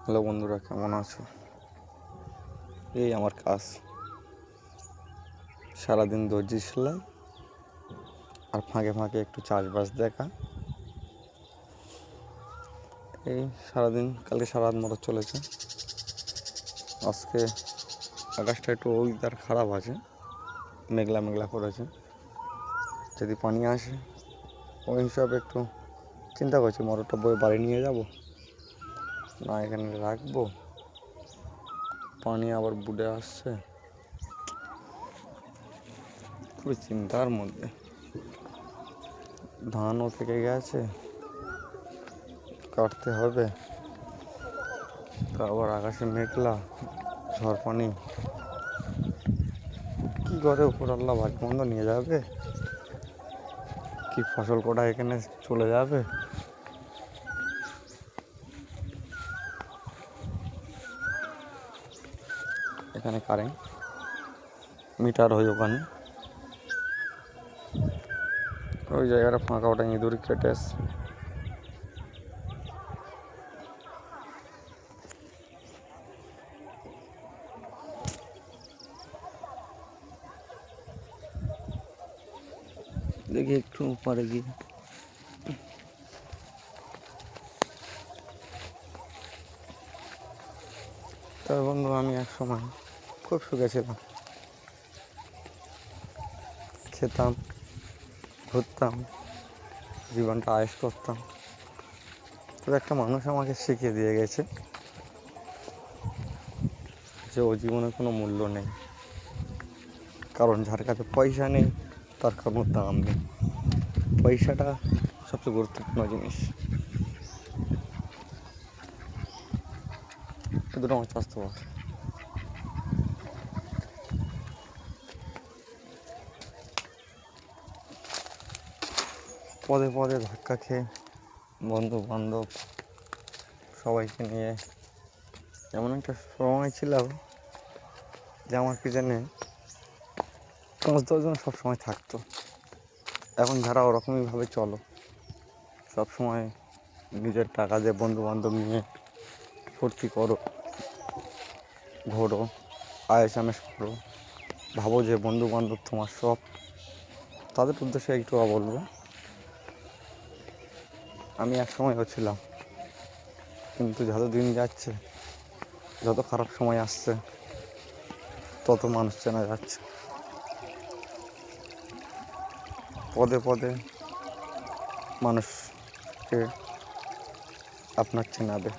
Hello বন্ধুরা, কেমন আছো? এই আমার কাজ, সারাদিন দর্জি সেলাই আর ফাঁকে ফাঁকে একটু চাষবাস দেখা। এই সারাদিন, কালকে সারা রাত মতো চলেছে। আজকে আকাশটা একটু ওয়েদার খারাপ আছে, মেঘলা মেঘলা করেছে। যদি পানি আসে ওই হিসাবে একটু চিন্তা করছি, মোটরটা বয়ে বাড়ি নিয়ে যাব না এখানে রাখবো। পানি আবার বুড়ে আসছে, খুবই চিন্তার মধ্যে। ধানও থেকে গেছে, কাটতে হবে। আবার আকাশে মেঘলা, ঝড় পানি, কি করে উপর আল্লাহ ভাগ্য মন্দ নিয়ে যাবে, কি ফসল কটা এখানে চলে যাবে। এখানে কারেন্ট মিটার হয়, ওখানে ওই জায়গাটা ফাঁকা, ওটা ইঁদুর কেটে এসছে। দেখি একটু উপরে গিয়ে তবে বন্ধু, আমি এক সময় খুব সুখে ছিলাম, খেতাম, ঘুরতাম, জীবনটা আয়েশ করতাম। তবে একটা মানুষ আমাকে শিখিয়ে দিয়ে গেছে যে ও জীবনে কোনো মূল্য নেই, কারণ যার কাছে পয়সা নেই তার কোনো দাম নেই। পয়সাটা সবচেয়ে গুরুত্বপূর্ণ জিনিস। এ দুটো আমার স্বাস্থ্যকর। পদে পদে ধাক্কা খেয়ে বন্ধু বান্ধব সবাইকে নিয়ে এমন একটা সময় ছিল যে আমার পিছনে 5-10 জন সবসময় থাকতো। এখন যারা ওরকমইভাবে চলো, সবসময় নিজের টাকা দিয়ে বন্ধু বান্ধব নিয়ে ফুর্তি করো, ঘোরো, আয়েশ আমেশ করো, ভাবো যে বন্ধু বান্ধব তোমার সব, তাদের উদ্দেশ্যে একটু বলবো, আমি এক সময়ও ছিলাম। কিন্তু যত দিন যাচ্ছে, যত খারাপ সময় আসছে, তত মানুষ চেনা যাচ্ছে। পদে পদে মানুষকে আপনার চেনাবে।